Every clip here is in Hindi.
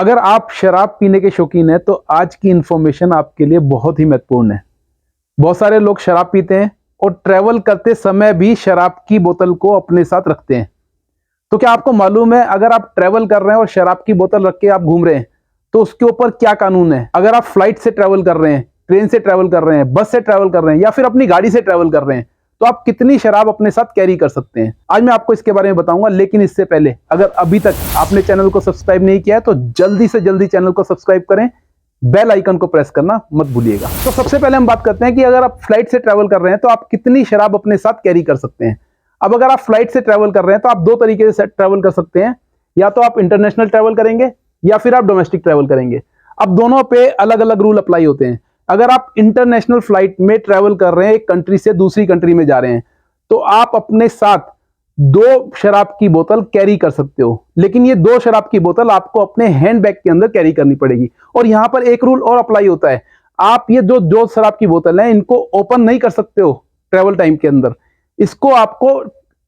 अगर आप शराब पीने के शौकीन हैं तो आज की इंफॉर्मेशन आपके लिए बहुत ही महत्वपूर्ण है। बहुत सारे लोग शराब पीते हैं और ट्रैवल करते समय भी शराब की बोतल को अपने साथ रखते हैं। तो क्या आपको मालूम है, अगर आप ट्रैवल कर रहे हैं और शराब की बोतल रख के आप घूम रहे हैं तो उसके ऊपर क्या कानून है? अगर आप फ्लाइट से ट्रैवल कर रहे हैं, ट्रेन से ट्रैवल कर रहे हैं, बस से ट्रैवल कर रहे हैं या फिर अपनी गाड़ी से ट्रैवल कर रहे हैं तो आप कितनी शराब अपने साथ कैरी कर सकते हैं, आज मैं आपको इसके बारे में बताऊंगा। लेकिन इससे पहले अगर अभी तक आपने चैनल को सब्सक्राइब नहीं किया है तो जल्दी से जल्दी चैनल को सब्सक्राइब करें, बेल आइकन को प्रेस करना मत भूलिएगा। तो सबसे पहले हम बात करते हैं कि अगर आप फ्लाइट से ट्रैवल कर रहे हैं तो आप कितनी शराब अपने साथ कैरी कर सकते हैं। अब अगर आप फ्लाइट से ट्रैवल कर रहे हैं तो आप दो तरीके से ट्रैवल कर सकते हैं, या तो आप इंटरनेशनल ट्रैवल करेंगे या फिर आप डोमेस्टिक ट्रैवल करेंगे। अब दोनों पे अलग अलग रूल अप्लाई होते हैं। अगर आप इंटरनेशनल फ्लाइट में ट्रैवल कर रहे हैं, एक कंट्री से दूसरी कंट्री में जा रहे हैं, तो आप अपने साथ 2 शराब की बोतल कैरी कर सकते हो, लेकिन ये 2 शराब की बोतल आपको अपने हैंडबैग के अंदर कैरी करनी पड़ेगी। और यहां पर एक रूल और अप्लाई होता है, आप ये जो शराब की बोतल है इनको ओपन नहीं कर सकते हो ट्रैवल टाइम के अंदर। इसको आपको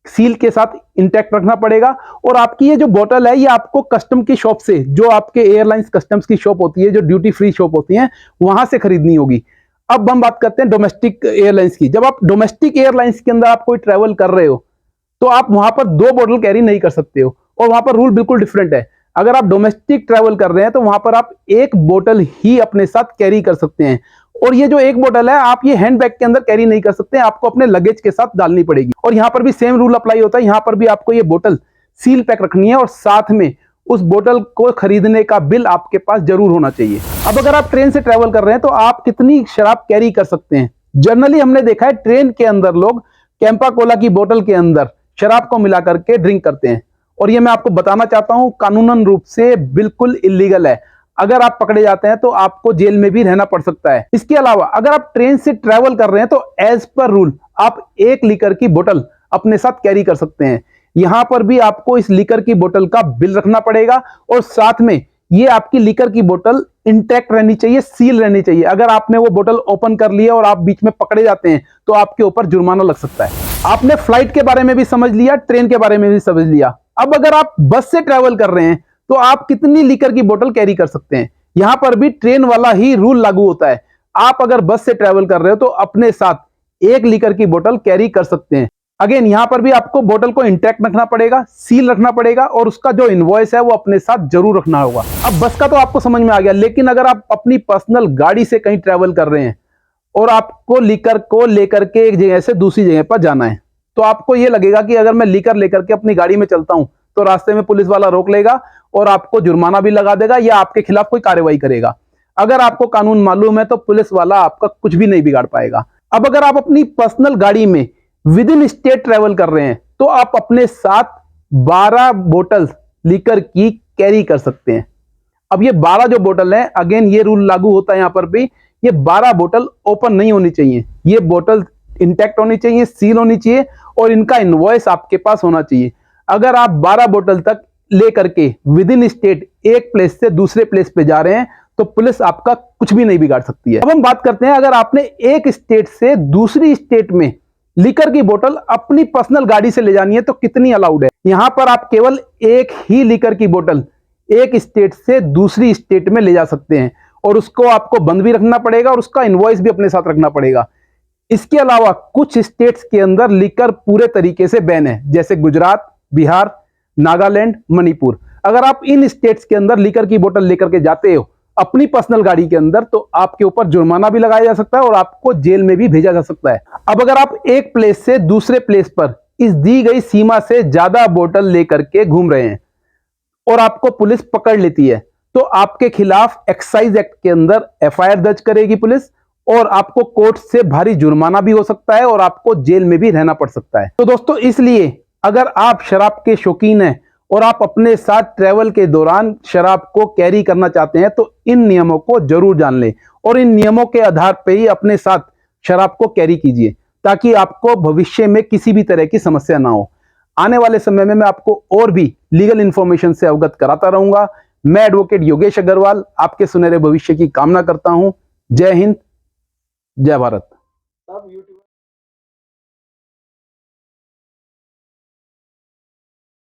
सील के साथ इंटैक्ट रखना पड़ेगा। और आपकी ये जो बोतल है ये आपको कस्टम की शॉप से, जो आपके एयरलाइंस कस्टम्स की शॉप होती है, जो ड्यूटी फ्री शॉप होती है, वहां से खरीदनी होगी। अब हम बात करते हैं डोमेस्टिक एयरलाइंस की। जब आप डोमेस्टिक एयरलाइंस के अंदर आप कोई ट्रैवल कर रहे हो तो आप वहां पर 2 बोतल कैरी नहीं कर सकते हो, और वहां पर रूल बिल्कुल डिफरेंट है। अगर आप डोमेस्टिक ट्रैवल कर रहे हैं तो वहां पर आप 1 बोतल ही अपने साथ कैरी कर सकते हैं। और ये जो 1 बोतल है आप ये हैंड बैग के अंदर कैरी नहीं कर सकते, आपको अपने लगेज के साथ डालनी पड़ेगी। और यहां पर भी सेम रूल अप्लाई होता है, यहां पर भी आपको ये बोतल सील पैक रखनी है और साथ में उस बोतल को खरीदने का बिल आपके पास जरूर होना चाहिए। अब अगर आप ट्रेन से ट्रैवल कर रहे हैं तो आप कितनी शराब कैरी कर सकते हैं? जनरली हमने देखा है ट्रेन के अंदर लोग कैंपा कोला की बोतल के अंदर शराब को मिला करके ड्रिंक करते हैं, और ये मैं आपको बताना चाहता हूं कानूनन रूप से बिल्कुल इलीगल है। अगर आप पकड़े जाते हैं तो आपको जेल में भी रहना पड़ सकता है। इसके अलावा अगर आप ट्रेन से ट्रैवल कर रहे हैं तो एज पर रूल आप 1 लीटर की बोतल अपने साथ कैरी कर सकते हैं। यहां पर भी आपको इस लीकर की बोतल का बिल रखना पड़ेगा, और साथ में ये आपकी लीकर की बोतल इंटैक्ट रहनी चाहिए, सील रहनी चाहिए। अगर आपने वो बोतल ओपन कर ली है और आप बीच में पकड़े जाते हैं तो आपके ऊपर जुर्माना लग सकता है। आपने फ्लाइट के बारे में भी समझ लिया, ट्रेन के बारे में भी समझ लिया। अब अगर आप बस से ट्रैवल कर रहे हैं तो आप कितनी लीकर की बोतल कैरी कर सकते हैं? यहां पर भी ट्रेन वाला ही रूल लागू होता है। आप अगर बस से ट्रैवल कर रहे हो तो अपने साथ 1 लीटर की बोतल कैरी कर सकते हैं। अगेन यहां पर भी आपको बोतल को इंटैक्ट रखना पड़ेगा, सील रखना पड़ेगा, और उसका जो इनवॉइस है वो अपने साथ जरूर रखना होगा। अब बस का तो आपको समझ में आ गया, लेकिन अगर आप अपनी पर्सनल गाड़ी से कहीं ट्रैवल कर रहे हैं और आपको लीकर को लेकर के एक जगह से दूसरी जगह पर जाना है, तो आपको यह लगेगा कि अगर मैं लीकर लेकर के अपनी गाड़ी में चलता हूं तो रास्ते में पुलिस वाला रोक लेगा और आपको जुर्माना भी लगा देगा या आपके खिलाफ कोई कार्रवाई करेगा। अगर आपको कानून मालूम है तो पुलिस वाला आपका कुछ भी नहीं बिगाड़ पाएगा। अब अगर आप अपनी पर्सनल गाड़ी में विद इन स्टेट ट्रैवल कर रहे हैं तो आप अपने साथ 12 बोतल लीकर की कैरी कर सकते हैं। अब ये 12 जो बोतल है, अगेन ये रूल लागू होता है यहां पर भी, ये 12 बोतल ओपन नहीं होनी चाहिए। ये बोतल इंटैक्ट होनी चाहिए, सील होनी चाहिए, और इनका इनवॉइस आपके पास होना चाहिए। अगर आप 12 बोतल तक लेकर के विद इन स्टेट एक प्लेस से दूसरे प्लेस पे जा रहे हैं तो पुलिस आपका कुछ भी नहीं बिगाड़ सकती है। अब हम बात करते हैं, अगर आपने एक स्टेट से दूसरी स्टेट में लीकर की बोतल अपनी पर्सनल गाड़ी से ले जानी है तो कितनी अलाउड है? यहां पर आप केवल 1 ही लीकर की बोतल एक स्टेट से दूसरी स्टेट में ले जा सकते हैं, और उसको आपको बंद भी रखना पड़ेगा और उसका इनवॉइस भी अपने साथ रखना पड़ेगा। इसके अलावा कुछ स्टेट्स के अंदर लीकर पूरे तरीके से बैन है, जैसे गुजरात, बिहार, नागालैंड, मणिपुर। अगर आप इन स्टेट्स के अंदर लीकर की बोतल लेकर के जाते हो अपनी पर्सनल गाड़ी के अंदर तो आपके ऊपर जुर्माना भी लगाया जा सकता है और आपको जेल में भी भेजा जा सकता है। अब अगर आप एक प्लेस से दूसरे प्लेस पर इस दी गई सीमा से ज्यादा बोतल लेकर के घूम रहे हैं और आपको पुलिस पकड़ लेती है तो आपके खिलाफ एक्साइज एक्ट के अंदर एफआईआर दर्ज करेगी पुलिस, और आपको कोर्ट से भारी जुर्माना भी हो सकता है और आपको जेल में भी रहना पड़ सकता है। तो दोस्तों, इसलिए अगर आप शराब के शौकीन हैं और आप अपने साथ ट्रैवल के दौरान शराब को कैरी करना चाहते हैं तो इन नियमों को जरूर जान लें, और इन नियमों के आधार पर ही अपने साथ शराब को कैरी कीजिए, ताकि आपको भविष्य में किसी भी तरह की समस्या ना हो। आने वाले समय में मैं आपको और भी लीगल इंफॉर्मेशन से अवगत कराता रहूंगा। मैं एडवोकेट योगेश अग्रवाल आपके सुनहरे भविष्य की कामना करता हूं। जय हिंद, जय भारत।